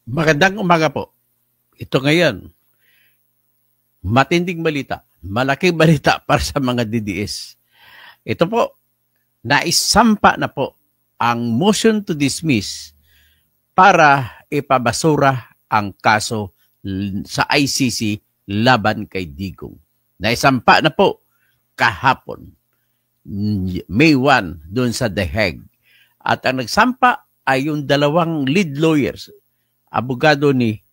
Magandang umaga po. Ito ngayon, matinding balita, malaking balita para sa mga DDS. Ito po, naisampa na po ang motion to dismiss para ipabasura ang kaso sa ICC laban kay Digong. Naisampa na po kahapon, May 1, doon sa The Hague. At ang nagsampa ay yung dalawang lead lawyers, abogado ni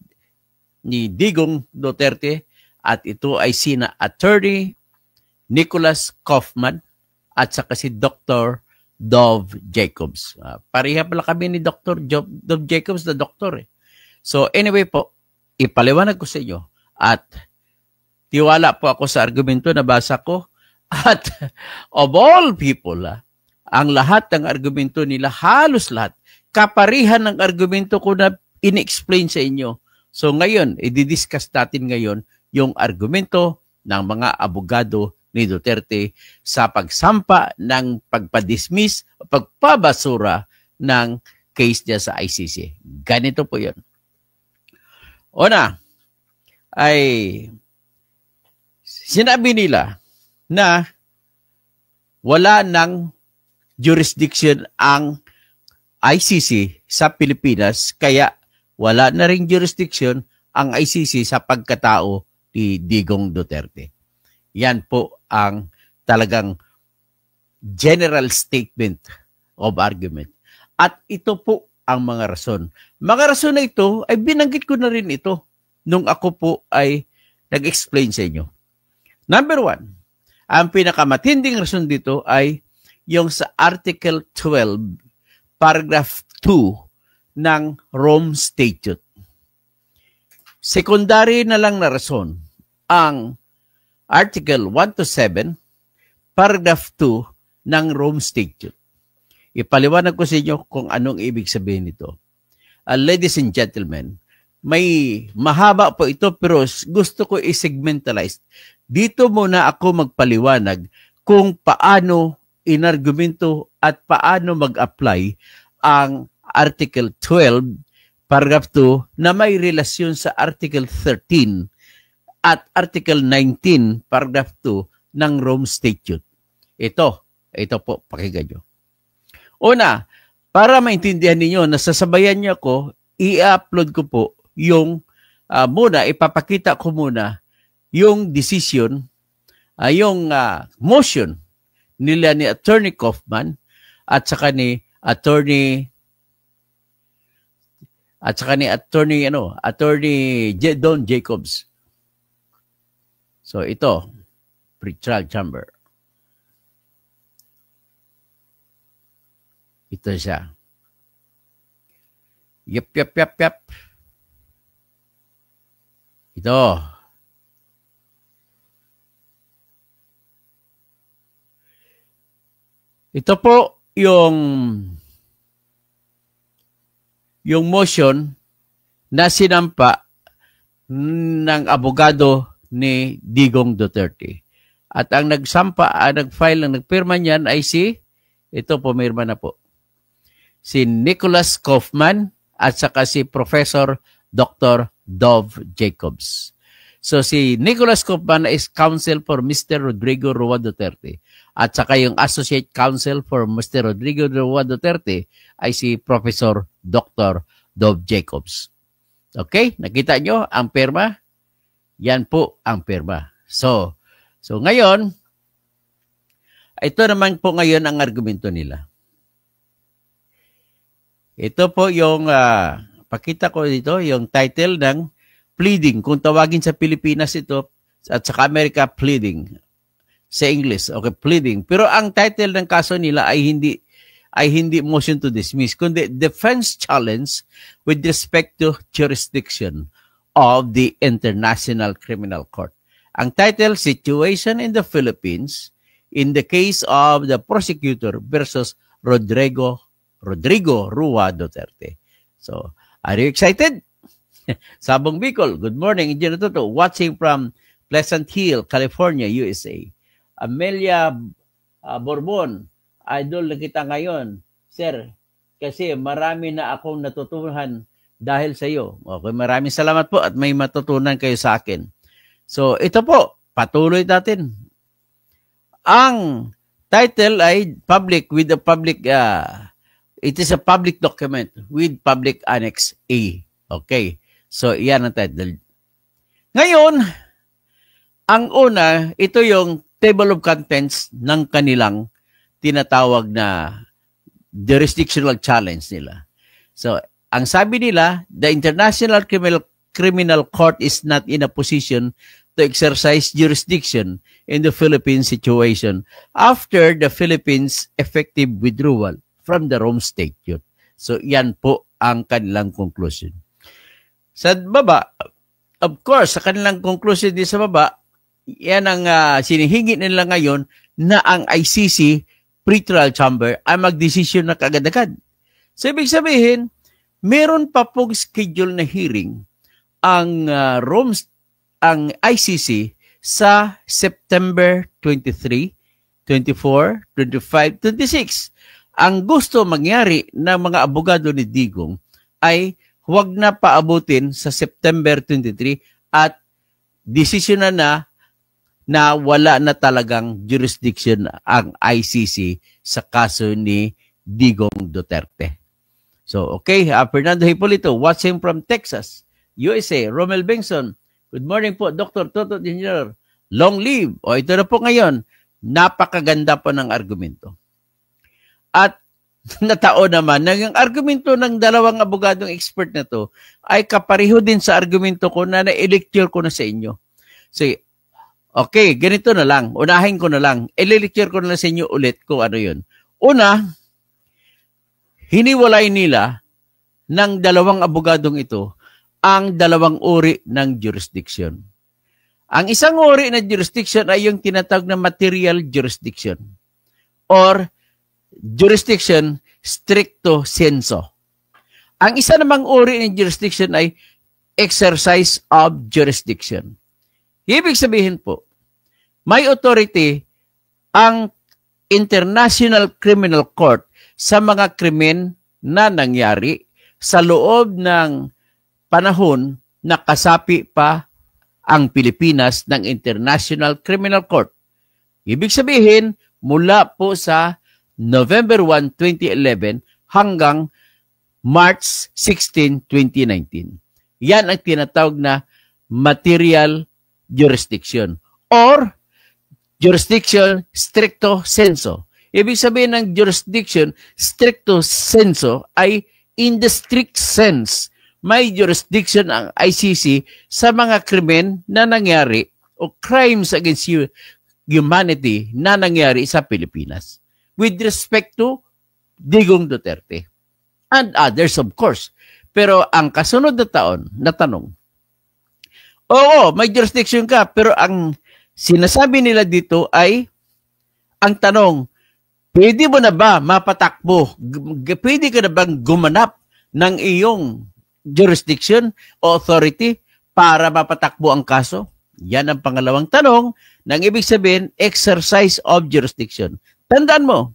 Digong Duterte, at ito ay sina Attorney Nicholas Kaufman at saka si Dr. Dov Jacobs. Pareha pala kami ni Dr. Dov Jacobs na doktor. So anyway po, ipaliwanag ko sa inyo at tiwala po ako sa argumento na basa ko at of all people, ang lahat ng argumento nila, halos lahat, kaparihan ng argumento ko na in-explain sa inyo. So ngayon, i-discuss natin ngayon yung argumento ng mga abogado ni Duterte sa pagsampa ng pagpadismiss, pagpabasura ng case niya sa ICC. Ganito po yun. Una, ay sinabi nila na wala ng jurisdiction ang ICC sa Pilipinas, kaya wala na ring jurisdiction ang ICC sa pagkatao ni Digong Duterte. Yan po ang talagang general statement of argument. At ito po ang mga rason. Mga rason na ito ay binanggit ko na rin ito nung ako po ay nag-explain sa inyo. Number 1, ang pinakamatinding rason dito ay yung sa Article 12, Paragraph 2 ng Rome Statute. Secondary na lang na rason ang Article 1 to 7, Paragraph 2 ng Rome Statute. Ipaliwanag ko sa inyo kung anong ibig sabihin nito. Ladies and gentlemen, may mahaba po ito pero gusto ko i-segmentalize. Dito muna ako magpaliwanag kung paano inargumento at paano mag-apply ang Article 12, Paragraph 2 na may relasyon sa Article 13 at Article 19, Paragraph 2 ng Rome Statute. Ito po, pakinggan nyo. Una, para maintindihan ninyo, nasasabayan niyo ako, i-upload ko po yung, ipapakita ko muna yung decision, yung motion nila ni Attorney Kaufman at saka ni Attorney Don Jacobs. So ito, pre-trial chamber. Ito siya. Yep. Ito. Ito po yung motion na sinampa ng abogado ni Digong Duterte. At ang nag-file, nagpirma niyan ay ito pumirma na po, si Nicholas Kaufman at saka si Professor Dr. Dov Jacobs. So si Nicholas Kaufman is counsel for Mr. Rodrigo Roa Duterte. At saka yung associate counsel for Mr. Rodrigo Roa Duterte ay si Professor Dr. Dov Jacobs. Okay? Nakita nyo ang pirma? Yan po ang pirma. So ngayon, ito naman po ngayon ang argumento nila. Ito po yung, pakita ko dito, yung title ng pleading. Kung tawagin sa Pilipinas ito, at sa Amerika, pleading. Sa English, okay, pleading. Pero ang title ng kaso nila ay hindi motion to dismiss, kundi defense challenge with respect to jurisdiction of the International Criminal Court. Ang title, Situation in the Philippines in the case of the prosecutor versus Rodrigo Roa Duterte. So, are you excited? Sabong Bicol, good morning. Engineer Toto, watching from Pleasant Hill, California, USA. Amelia Borbon, idol na kita ngayon. Sir, kasi marami na akong natutuhan dahil sa iyo. Okay, maraming salamat po at may matutunan kayo sa akin. So, ito po, patuloy natin. Ang title ay public with the public, it is a public document with public annex A. Okay, so yan ang title. Ngayon, ang una, ito yung table of contents ng kanilang tinatawag na jurisdictional challenge nila. So, ang sabi nila, the International Criminal Court is not in a position to exercise jurisdiction in the Philippines situation after the Philippines' effective withdrawal from the Rome Statute. So, yan po ang kanilang conclusion. Sa baba, of course, sa kanilang conclusion din sa baba, yan ang sinihingi nila ngayon na ang ICC pretrial chamber ay magdesisyon na kagad-agad. So, ibig sabihin, meron pa pong schedule na hearing ang ang ICC sa September 23, 24, 25, 26. Ang gusto mangyari ng mga abogado ni Digong ay huwag na paabutin sa September 23 at desisyon na wala na talagang jurisdiction ang ICC sa kaso ni Digong Duterte. So, okay, Fernando Hipolito, watching from Texas, USA. Romel Bengson, good morning po, Dr. Toto Jr. Long live. O, ito na po ngayon, napakaganda po ng argumento. At natao naman, ang argumento ng dalawang abogadong expert na to ay kapareho din sa argumento ko na na-lecture ko na sa inyo. So, okay, ganito na lang. Unahin ko na lang. I-lecture ko na lang sa inyo ulit kung ano yun. Una, hiniwalay nila ng dalawang abogadong ito ang dalawang uri ng jurisdiction. Ang isang uri ng jurisdiction ay yung tinatawag na material jurisdiction or jurisdiction stricto sensu. Ang isa namang uri ng jurisdiction ay exercise of jurisdiction. Ibig sabihin po, may authority ang International Criminal Court sa mga krimen na nangyari sa loob ng panahon na kasapi pa ang Pilipinas ng International Criminal Court. Ibig sabihin, mula po sa November 1, 2011 hanggang March 16, 2019. Yan ang tinatawag na material jurisdiction or jurisdiction stricto sensu. Ibig sabihin ng jurisdiction stricto sensu ay in the strict sense, may jurisdiction ang ICC sa mga krimen na nangyari o crimes against humanity na nangyari sa Pilipinas with respect to Digong Duterte and others of course. Pero ang kasunod na tanong, oo, may jurisdiction ka, pero ang sinasabi nila dito ay, ang tanong, pwede mo na ba mapatakbo? Pwede ka na bang gumanap ng iyong jurisdiction o authority para mapatakbo ang kaso? Yan ang pangalawang tanong ng ibig sabihin, exercise of jurisdiction. Tandaan mo,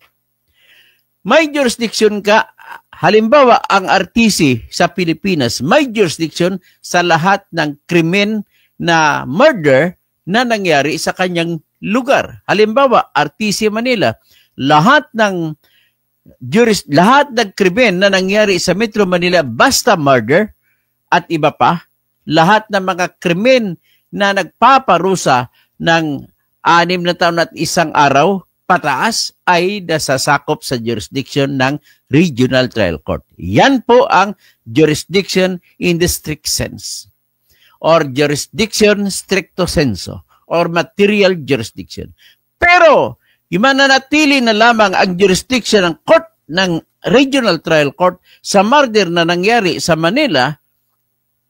may jurisdiction ka, halimbawa ang RTC sa Pilipinas, may jurisdiction sa lahat ng krimen na murder na nangyari sa kanyang lugar. Halimbawa, RTC Manila, lahat ng krimen na nangyari sa Metro Manila basta murder at iba pa, lahat ng mga krimen na nagpaparusa ng 6 na taon at 1 araw pataas ay nasasakop sa jurisdiction ng Regional Trial Court. Yan po ang jurisdiction in the strict sense or jurisdiction stricto sensu or material jurisdiction. Pero yung mananatili na lamang ang jurisdiction ng court ng Regional Trial Court sa murder na nangyari sa Manila,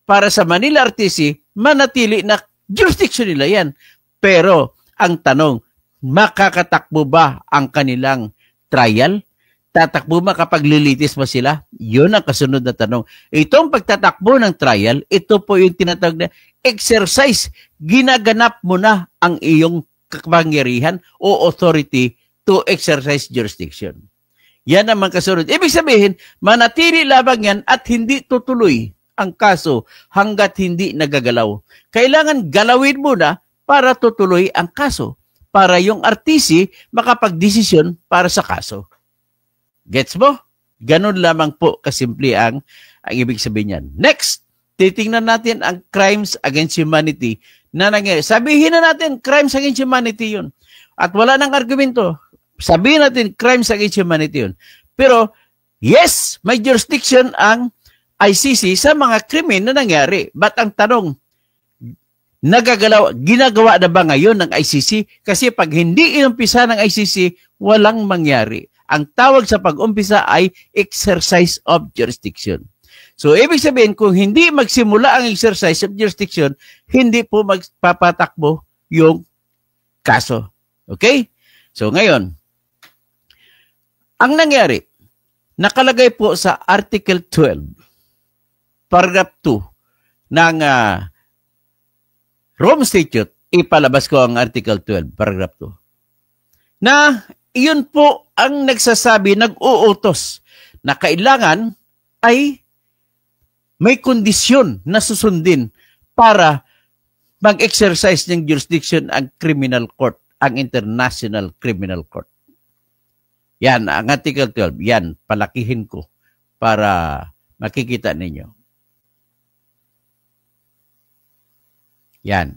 para sa Manila RTC, manatili na jurisdiction nila yan. Pero ang tanong, makakatakbo ba ang kanilang trial? Tatakbo ba kapag lilitis ba sila? Yun ang kasunod na tanong. Itong pagtatakbo ng trial, ito po yung tinatawag na exercise. Ginaganap mo na ang iyong kapangyarihan o authority to exercise jurisdiction. Yan naman kasunod. Ibig sabihin, manatili lamang yan at hindi tutuloy ang kaso hanggat hindi nagagalaw. Kailangan galawin muna para tutuloy ang kaso, para yung RTC makapagdesisyon para sa kaso. Gets mo? Ganun lamang po kasimple ang ibig sabihin yan. Next, titingnan natin ang crimes against humanity na nangyayari. Sabihin na natin, crimes against humanity yun. At wala nang argumento. Sabihin natin, crimes against humanity yun. Pero, yes, may jurisdiction ang ICC sa mga krimen na nangyari. But ang tanong, ginagawa na ba ngayon ng ICC? Kasi pag hindi inumpisa ng ICC, walang mangyari. Ang tawag sa pag-umpisa ay exercise of jurisdiction. So, ibig sabihin, kung hindi magsimula ang exercise of jurisdiction, hindi po magpapatakbo yung kaso. Okay? So, ngayon, ang nangyari, nakalagay po sa Article 12, Paragraph 2 ng Rome Statute, ipalabas ko ang Article 12, Paragraph 2, na iyon po ang nagsasabi, nag-uutos na kailangan ay may kondisyon na susundin para mag-exercise ng jurisdiction ang criminal court, ang International Criminal Court. Yan, ang Article 12, yan, palakihin ko para makikita ninyo. Yan.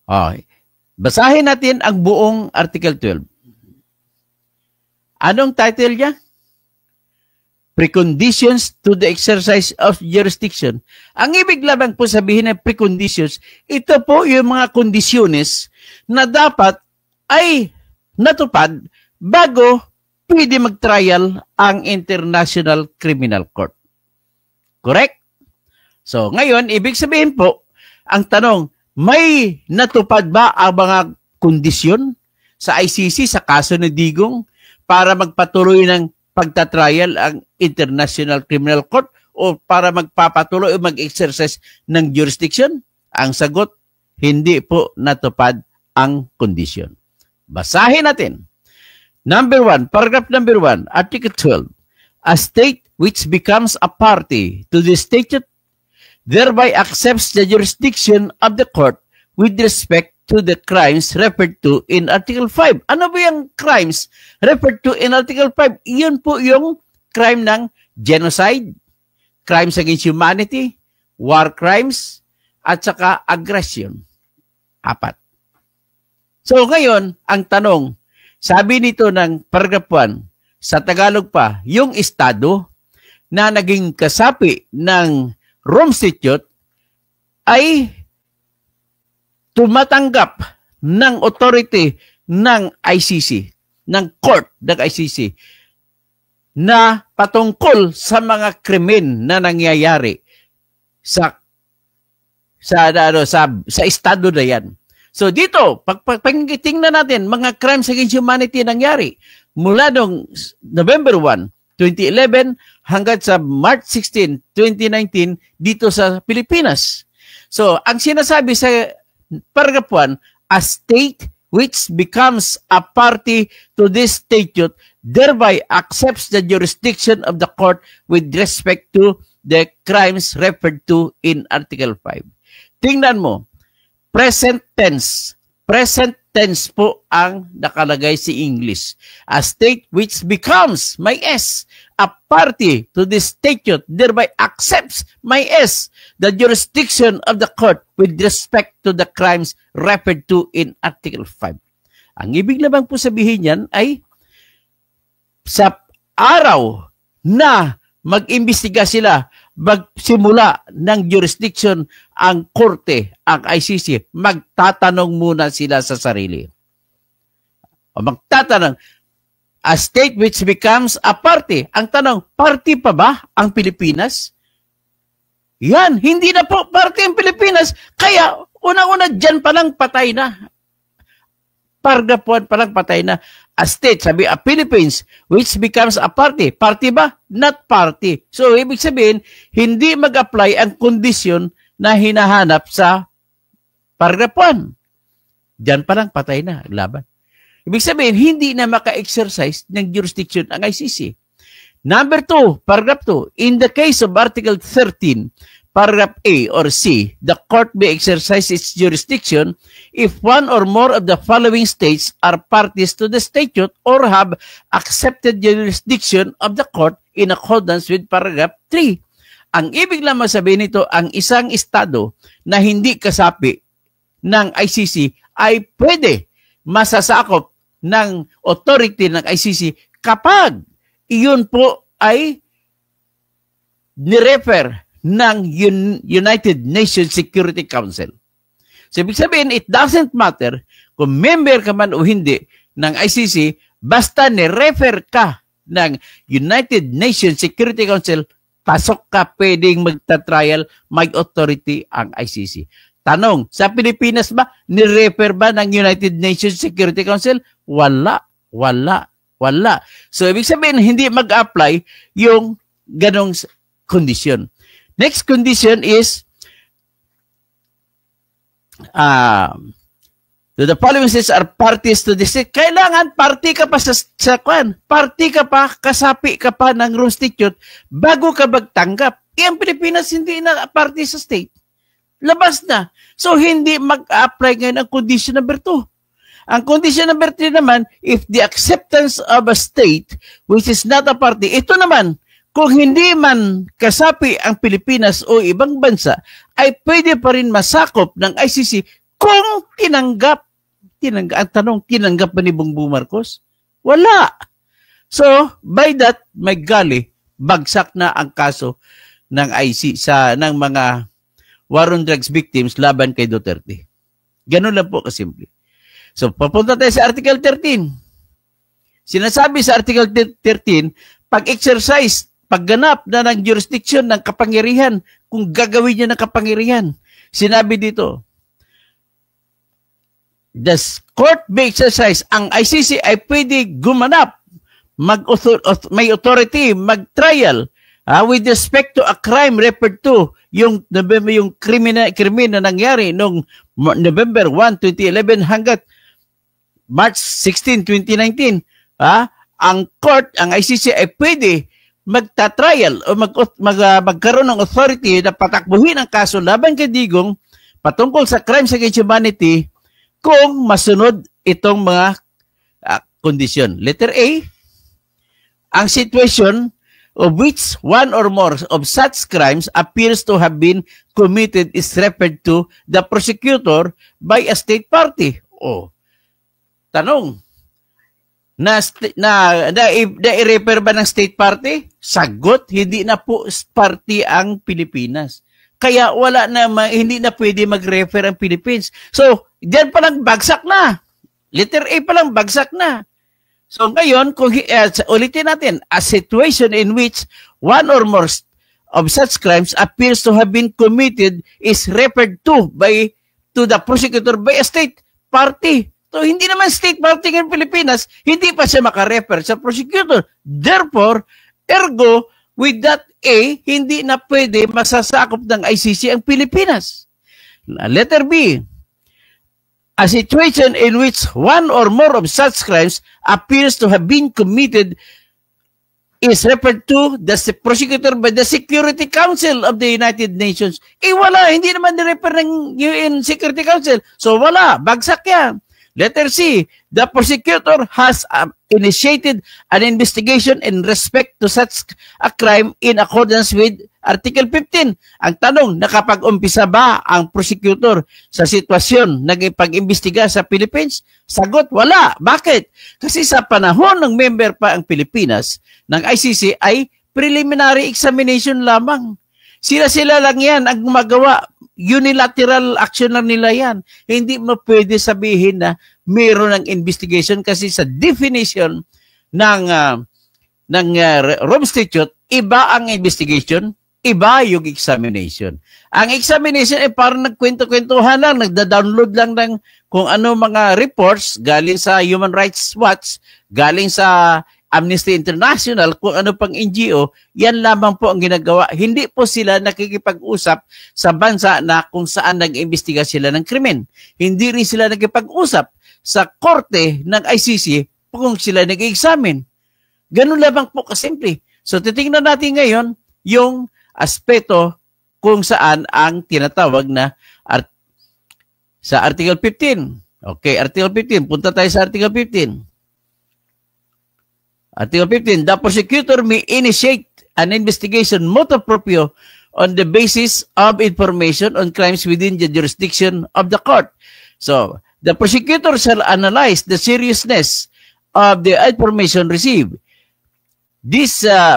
Okay. Basahin natin ang buong Article 12. Anong title niya? Preconditions to the exercise of jurisdiction. Ang ibig lamang po sabihin ng preconditions, ito po yung mga kondisyones na dapat ay natupad bago pwede mag-trial ang International Criminal Court. Correct? So, ngayon, ibig sabihin po, ang tanong, may natupad ba ang mga kondisyon sa ICC sa kaso ni Digong para magpatuloy ng pagtatrial ang International Criminal Court o para magpapatuloy o mag-exercise ng jurisdiction? Ang sagot, hindi po natupad ang kondisyon. Basahin natin. Number 1, paragraph number 1, Article 12. A state which becomes a party to the statute thereby accepts the jurisdiction of the court with respect to the crimes referred to in Article 5. Ano ba yung crimes referred to in Article 5? Iyon po yung crime ng genocide, crimes against humanity, war crimes, at saka aggression. 4. So ngayon, ang tanong, sabi nito ng paragraph 1, sa Tagalog pa, yung estado na naging kasapi ng Rome Statute ay tumatanggap ng authority ng ICC, ng court ng ICC, na patungkol sa mga krimen na nangyayari sa estado na yan. So dito, pagtingnan natin, mga crimes against humanity nangyari mula noong November 1, 2011 hanggang sa March 16, 2019 dito sa Pilipinas. So, ang sinasabi sa paragraph 1, a state which becomes a party to this statute thereby accepts the jurisdiction of the court with respect to the crimes referred to in Article 5. Tingnan mo, present tense. Present tense po ang nakalagay sa English. A state which becomes, may S, a party to this statute, thereby accepts, may S, the jurisdiction of the court with respect to the crimes referred to in Article 5. Ang ibig lamang po sabihin yan ay sa araw na mag-imbestiga sila, magsimula ng jurisdiction ang korte, ang ICC, magtatanong muna sila sa sarili. O magtatanong, a state which becomes a party. Ang tanong, party pa ba ang Pilipinas? Yan, hindi na po party ang Pilipinas. Kaya, una-una dyan palang patay na. Paragraph 1 palang patay na. A state, sabi, a Philippines, which becomes a party. Party ba? Not party. So, ibig sabihin, hindi mag-apply ang kondisyon na hinahanap sa paragraph 1. Diyan palang patay na ang laban. Ibig sabihin, hindi na maka-exercise ng jurisdiction ang ICC. Number 2, paragraph 2, in the case of Article 13, paragraph A or C, the court may exercise its jurisdiction if one or more of the following states are parties to the statute or have accepted jurisdiction of the court in accordance with paragraph 3. Ang ibig lamang sabihin nito, ang isang estado na hindi kasapi ng ICC ay pwede masasakop ng authority ng ICC kapag iyon po ay nirefer ng United Nations Security Council. So, ibig sabihin, it doesn't matter kung member ka man o hindi ng ICC, basta nirefer ka ng United Nations Security Council, pasok ka, pwedeng magta-trial, may authority ang ICC. Tanong, sa Pilipinas ba, nirefer ba ng United Nations Security Council? Wala. So, ibig sabihin, hindi mag-apply yung ganong condition. Next condition is, the following states are parties to this. Kailangan party ka pa sa kwan. Party ka pa, kasapi ka pa ng Rome Statute bago ka magtanggap. Ang Pilipinas hindi na party sa state. Labas na. So, hindi mag-apply ngayon ang condition number 2. Ang condition number 3 naman, if the acceptance of a state which is not a party, ito naman, kung hindi man kasapi ang Pilipinas o ibang bansa, ay pwede pa rin masakop ng ICC kung tinanggap. Ang tanong, tinanggap ba ni Bongbong Marcos? Wala. So, by that, may gali, bagsak na ang kaso ng ICC ng mga war on drugs victims laban kay Duterte. Ganun lang po kasimple. So, papunta tayo sa Article 13. Sinasabi sa Article 13, pag-exercise, pagganap na ng jurisdiction ng kapangyarihan, kung gagawin niya ng kapangyarihan. Sinabi dito, the court may exercise, ang ICC ay pwede gumanap, may authority, mag-trial, with respect to a crime referred to, yung krimen na nangyari noong November 1, 2011 hanggat March 16, 2019, ang court, ang ICC ay pwede magta-trial o magkaroon ng authority na patakbuhin ang kaso laban kay Digong patungkol sa crimes against humanity kung masunod itong mga kondisyon. Letter A, ang situation of which one or more of such crimes appears to have been committed is referred to the prosecutor by a state party. Tanong, i-refer ba ng state party? Sagot, hindi na po party ang Pilipinas. Kaya hindi na pwede mag-refer ang Philippines. So, diyan pa lang bagsak na. Letter A pa lang bagsak na. So, ngayon, ulitin natin, a situation in which one or more of such crimes appears to have been committed is referred to the prosecutor by a state party. So, hindi naman state party ng Pilipinas, hindi pa siya makarefer sa prosecutor. Therefore, ergo, with that A, hindi na pwede masasakop ng ICC ang Pilipinas. Letter B, a situation in which one or more of such crimes appears to have been committed is referred to the prosecutor by the Security Council of the United Nations. Wala, hindi naman nirefer ng UN Security Council. So, wala, bagsak yan. Letter C, the prosecutor has initiated an investigation in respect to such a crime in accordance with Article 15. Ang tanong, nakapag-umpisa ba ang prosecutor sa sitwasyon nagpag-imbestiga sa Philippines? Sagot, wala. Bakit? Kasi sa panahon ng member pa ang Pilipinas ng ICC ay preliminary examination lamang. Sila lang yan ang gumagawa. Unilateral action lang nila yan. Hindi mo pwede sabihin na mayroon ng investigation kasi sa definition ng Rome Statute, iba ang investigation, iba yung examination. Ang examination ay parang nagkwento-kwentuhan lang, nagda-download lang ng kung ano mga reports galing sa Human Rights Watch, galing sa Amnesty International, kung ano pang NGO, yan lamang po ang ginagawa. Hindi po sila nakikipag-usap sa bansa na kung saan nag-imbestiga sila ng krimen. Hindi rin sila nakikipag-usap sa korte ng ICC kung sila nag-examine. Ganun lamang po kasimple. So titingnan natin ngayon yung aspeto kung saan ang tinatawag na sa Article 15. Okay, Article 15. Punta tayo sa Article 15. Article 15, the prosecutor may initiate an investigation motu proprio on the basis of information on crimes within the jurisdiction of the court. So, the prosecutor shall analyze the seriousness of the information received.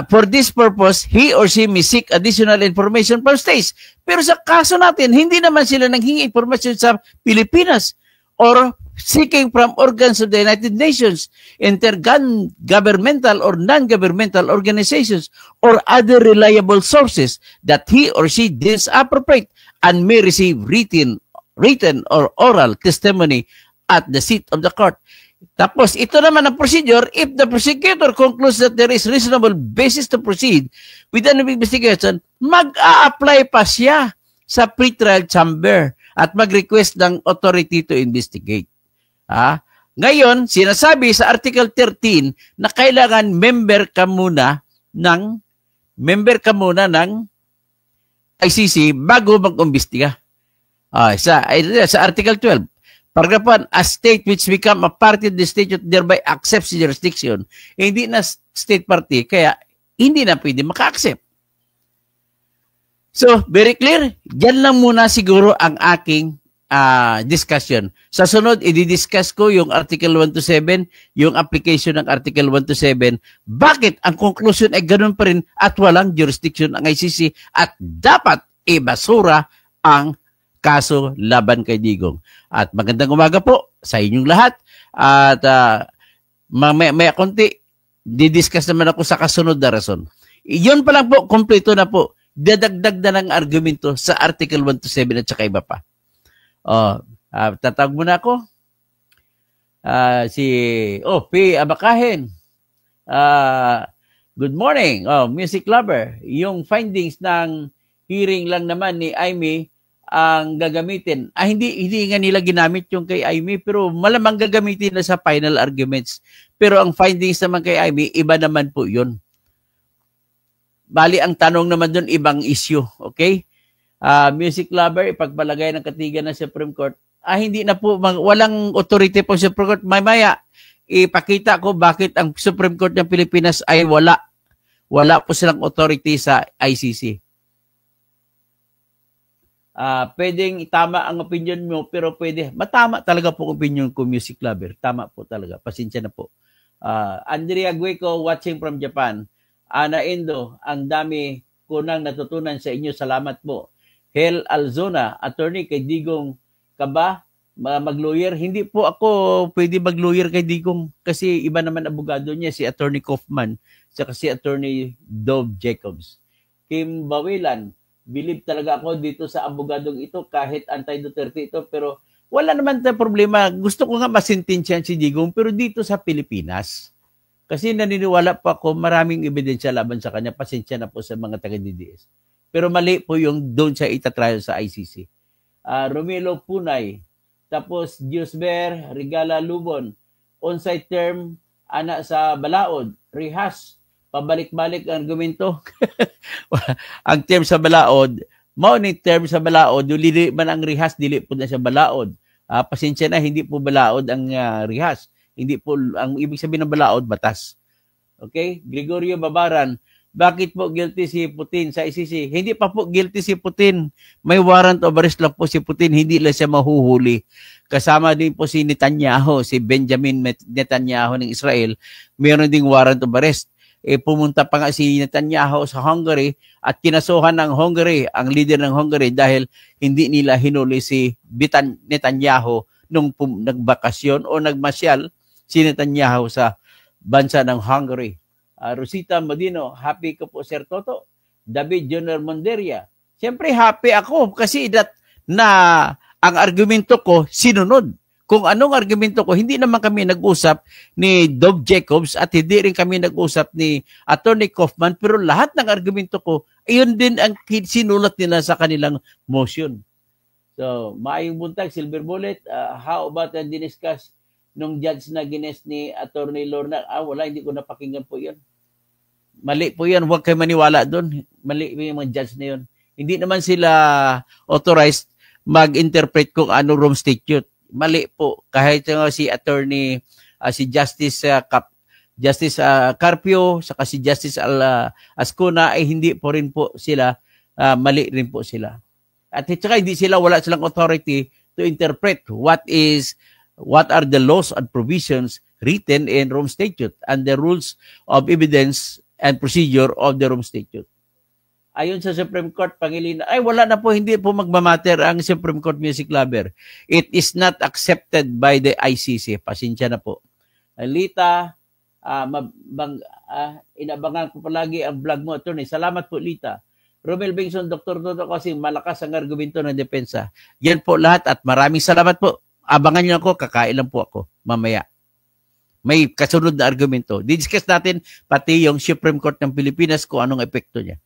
For this purpose, he or she may seek additional information from states. Pero sa kaso natin, hindi naman sila nanghingi information sa Pilipinas or seeking from organs of the United Nations, intergovernmental or non-governmental organizations, or other reliable sources that he or she deems appropriate and may receive written or oral testimony at the seat of the court. Tapos, ito naman ang procedure if the prosecutor concludes that there is reasonable basis to proceed with an investigation, mag-a-apply pa siya sa pretrial chamber at mag-request ng authority to investigate. Ngayon, sinasabi sa Article 13 na kailangan member ka muna ng ICC bago mag-umbestiga. Sa Article 12, Paragraph 1, a state which become a party to the statute thereby accepts the jurisdiction. Hindi na state party, kaya hindi na pwede maka-accept. So, very clear. Diyan lang muna siguro ang aking discussion. Sa sunod, i-discuss ko yung Article 1 to 7, yung application ng Article 1 to 7. Bakit ang conclusion ay ganun pa rin at walang jurisdiction ang ICC at dapat ibasura ang kaso laban kay Digong. At magandang umaga po sa inyong lahat. At may konti, didiscuss naman ako sa kasunod na rason. Iyon pa lang po, kompleto na po. Dadagdag na ng argumento sa Article 1 to 7 at saka iba pa. Tatawag muna ako. P. Abakahin. Good morning. Music lover. Yung findings ng hearing lang naman ni Amy ang gagamitin. Hindi nga nila ginamit yung kay Amy, pero malamang gagamitin na sa final arguments. Pero ang findings naman kay Amy, iba naman po yun. Bali, ang tanong naman dun, ibang issue. Okay? Music lover, ipagpalagay ng katigan ng Supreme Court. Hindi na po, walang authority po sa Supreme Court. Mamaya, ipakita ko bakit ang Supreme Court ng Pilipinas ay wala. Wala po silang authority sa ICC. Pwedeng itama ang opinion mo, pero pwede, matama talaga po ang opinion ko, music lover. Tama po talaga. Pasensya na po. Andrea Gueco, watching from Japan. Ana Indo, ang dami ko nang natutunan sa inyo. Salamat po. Hel Alzona, attorney kay Digong ka ba? Mag-lawyer? Hindi po ako pwede mag-lawyer kay Digong kasi iba naman abogado niya, si Attorney Kaufman, saka si Attorney Dove Jacobs. Kim Bawilan, believe talaga ako dito sa abogadong ito kahit anti-Duterte ito, pero wala naman tayong problema. Gusto ko nga masintensyahan si Digong, pero dito sa Pilipinas. Kasi naniniwala po ako maraming ebidensya laban sa kanya. Pasensya na po sa mga taga-DDS. Pero mali po yung doon sa itatrial sa ICC. Romelo Punay, tapos Diosber Regala Lubon, on-site term, ana sa Balaod, rehas, pabalik-balik ang argumento. Ang term sa Balaod, morning term sa Balaod, yung lili man ang rehas, dili po na sa Balaod. Pasensya na, hindi po Balaod ang rehas. Hindi po, ang ibig sabihin ng Balaod, batas. Okay? Gregorio Babaran, bakit po guilty si Putin sa ICC? Hindi pa po guilty si Putin. May warrant of arrest lang po si Putin. Hindi lang siya mahuhuli. Kasama din po si Netanyahu, si Benjamin Netanyahu ng Israel. Mayroon ding warrant of arrest. Pumunta pa nga si Netanyahu sa Hungary at kinasuhan ng Hungary, ang leader ng Hungary, dahil hindi nila hinuli si Netanyahu nung nagbakasyon o nagmasyal si Netanyahu sa bansa ng Hungary. Rosita Modino, happy ko po Sir Toto. David Junior Monderia, siyempre happy ako kasi na ang argumento ko sinunod. Kung anong argumento ko, hindi naman kami nag-usap ni Dove Jacobs at hindi rin kami nag-usap ni Attorney Kaufman, pero lahat ng argumento ko, ayun din ang sinulat nila sa kanilang motion. So, maayong buntag, Silver Bullet, how about ang diniscuss nung judge na gines ni Attorney Lorna? Wala, hindi ko napakinggan po yan. Mali po yan. Huwag kayo maniwala doon. Mali yung mga judge na yun. Hindi naman sila authorized mag-interpret kung ano Rome Statute. Mali po. Kahit si attorney, si Justice Justice Carpio, saka si Justice Ascuna, ay hindi po rin po sila, mali rin po sila. At saka hindi sila, wala silang authority to interpret what are the laws and provisions written in Rome Statute and the rules of evidence and procedure of the Rome Statute. Ayon sa Supreme Court, Pangilinan, ay wala na po, hindi po magmamatter ang Supreme Court Music Lover. It is not accepted by the ICC. Pasensya na po. Lita, inabangan ko palagi ang vlog mo, attorney. Salamat po, Lita. Romel Bengson, Dr. Toto, kasi malakas ang argumento ng depensa. Yan po lahat at maraming salamat po. Abangan niyo ako, kakain lang po ako mamaya. May kasunod na argumento. Didiscuss natin pati yung Supreme Court ng Pilipinas kung anong epekto niya.